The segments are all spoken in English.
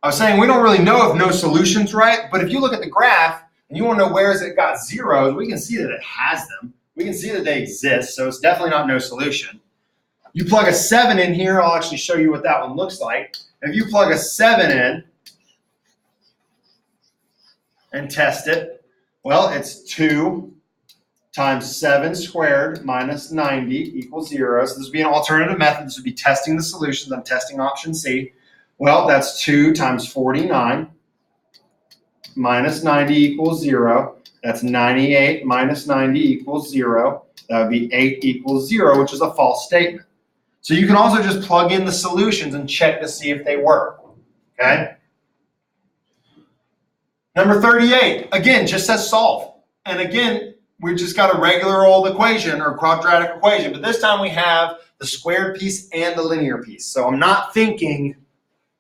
I was saying we don't really know if no solution's right, but if you look at the graph and you want to know where has it got zeros, we can see that it has them. We can see that they exist, so it's definitely not no solution. You plug a 7 in here, I'll actually show you what that one looks like. If you plug a 7 in and test it, well, it's 2 times 7 squared minus 90 equals 0. So this would be an alternative method. This would be testing the solutions. I'm testing option C. Well, that's 2 times 49 minus 90 equals 0. That's 98 minus 90 equals 0. That would be 8 equals 0, which is a false statement. So you can also just plug in the solutions and check to see if they work. Okay? Number 38, again, just says solve. And again, we just got a regular old equation or quadratic equation, but this time we have the squared piece and the linear piece. So I'm not thinking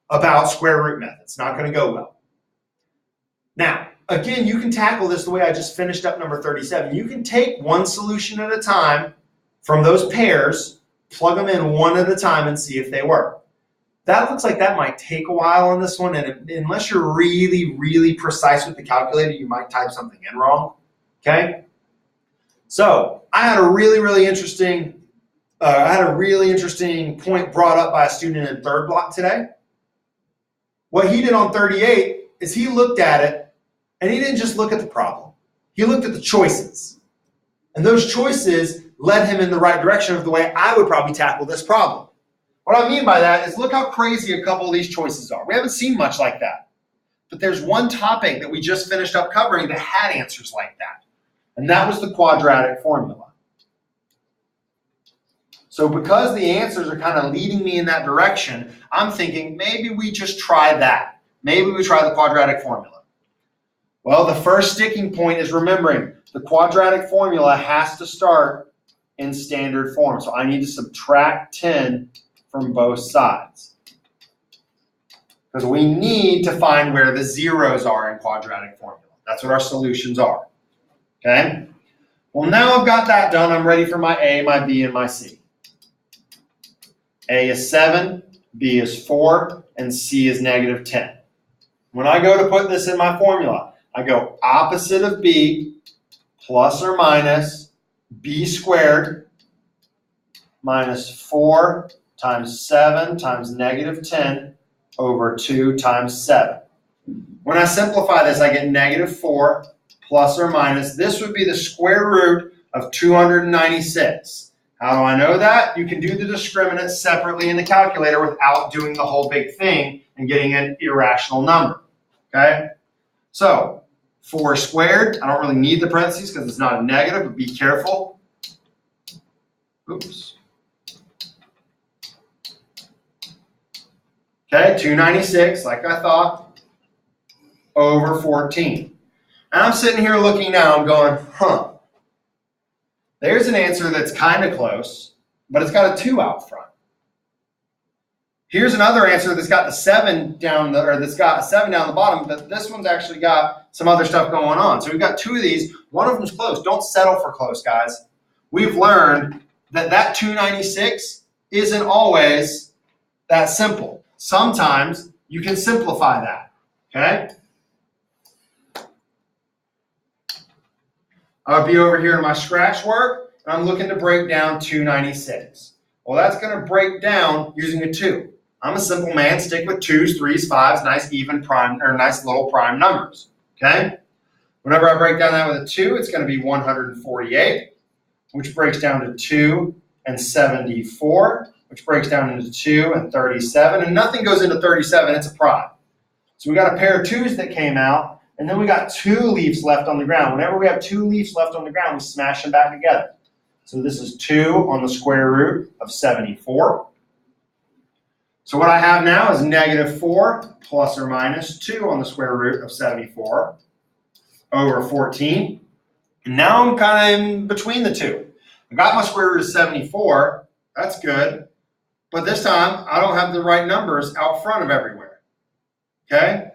about square root method. It's not going to go well. Now, again, you can tackle this the way I just finished up number 37. You can take one solution at a time from those pairs, plug them in one at a time and see if they work. That looks like that might take a while on this one, and unless you're really, really precise with the calculator, you might type something in wrong, okay? So I had a really interesting point brought up by a student in third block today. What he did on 38 is he looked at it, and he didn't just look at the problem. He looked at the choices. And those choices led him in the right direction of the way I would probably tackle this problem. What I mean by that is look how crazy a couple of these choices are. We haven't seen much like that. But there's one topic that we just finished up covering that had answers like that. And that was the quadratic formula. So because the answers are kind of leading me in that direction, I'm thinking maybe we just try that. Maybe we try the quadratic formula. Well, the first sticking point is remembering the quadratic formula has to start in standard form. So I need to subtract 10 from both sides. Because we need to find where the zeros are in quadratic formula. That's what our solutions are. Okay? Well, now I've got that done. I'm ready for my A, my B, and my C. A is 7, B is 4, and C is negative 10. When I go to put this in my formula, I go opposite of B plus or minus B squared minus 4 times 7 times negative 10 over 2 times 7. When I simplify this, I get negative 4 plus or minus. This would be the square root of 296. How do I know that? You can do the discriminant separately in the calculator without doing the whole big thing and getting an irrational number. Okay? So, 4 squared, I don't really need the parentheses because it's not a negative, but be careful. Oops. Okay, 296, like I thought, over 14. And I'm sitting here looking now, I'm going, there's an answer that's kind of close, but it's got a 2 out front. Here's another answer that's got the 7 down the, or that's got a 7 down the bottom, but this one's actually got some other stuff going on. So we've got 2 of these. One of them's close. Don't settle for close, guys. We've learned that that 296 isn't always that simple. Sometimes you can simplify that, okay? I'll be over here in my scratch work, and I'm looking to break down 296. Well, that's going to break down using a 2. I'm a simple man, stick with 2s, 3s, 5s, nice even prime, or nice little prime numbers, okay? Whenever I break down that with a 2, it's going to be 148, which breaks down to 2 and 74, which breaks down into 2 and 37, and nothing goes into 37, it's a prime. So we got a pair of 2s that came out, and then we got 2 leaves left on the ground. Whenever we have 2 leaves left on the ground, we smash them back together. So this is 2 on the square root of 74. So what I have now is negative 4 plus or minus 2 on the square root of 74 over 14. And now I'm kind of in between the two. I got my square root of 74. That's good. But this time, I don't have the right numbers out front of everywhere. Okay?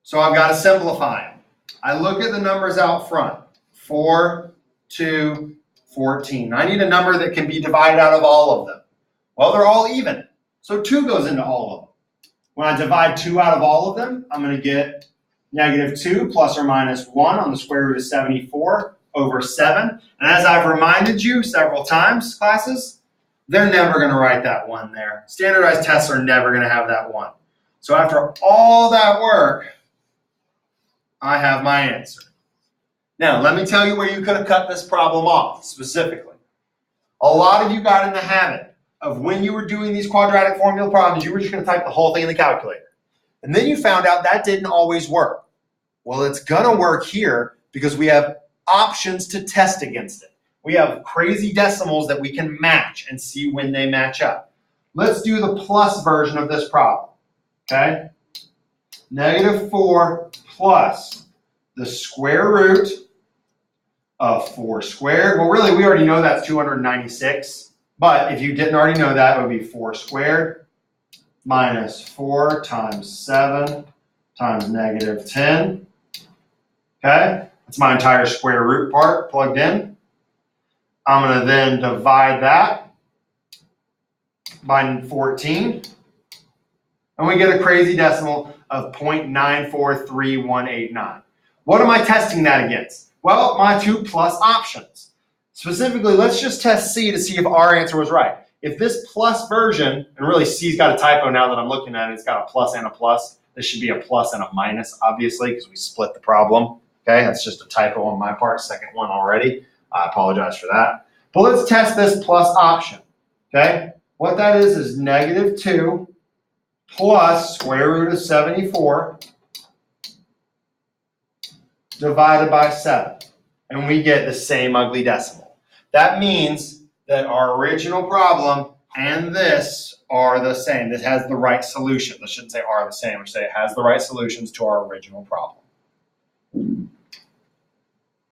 So I've got to simplify them. I look at the numbers out front. 4, 2, 14. I need a number that can be divided out of all of them. Well, they're all even. So 2 goes into all of them. When I divide 2 out of all of them, I'm going to get -2 plus or minus 1 on the square root of 74 over 7. And as I've reminded you several times, classes, they're never going to write that 1 there. Standardized tests are never going to have that 1. So after all that work, I have my answer. Now, let me tell you where you could have cut this problem off specifically. A lot of you got in the habit of when you were doing these quadratic formula problems, you were just going to type the whole thing in the calculator. And then you found out that didn't always work. Well, it's going to work here because we have options to test against it. We have crazy decimals that we can match and see when they match up. Let's do the plus version of this problem, okay? -4 plus the square root of 4 squared. Well, really, we already know that's 296. But if you didn't already know that, it would be 4 squared minus 4 times 7 times -10. Okay? That's my entire square root part plugged in. I'm going to then divide that by 14. And we get a crazy decimal of 0.943189. What am I testing that against? Well, my 2 plus options. Specifically, let's just test C to see if our answer was right. If this plus version, and really C's got a typo now that I'm looking at it, it's got a plus and a plus. This should be a plus and a minus, obviously, because we split the problem. Okay, that's just a typo on my part, second one already. I apologize for that. But let's test this plus option. Okay, what that is -2 plus square root of 74 divided by 7. And we get the same ugly decimal. That means that our original problem and this are the same. This has the right solution. I shouldn't say are the same. I should say it has the right solutions to our original problem.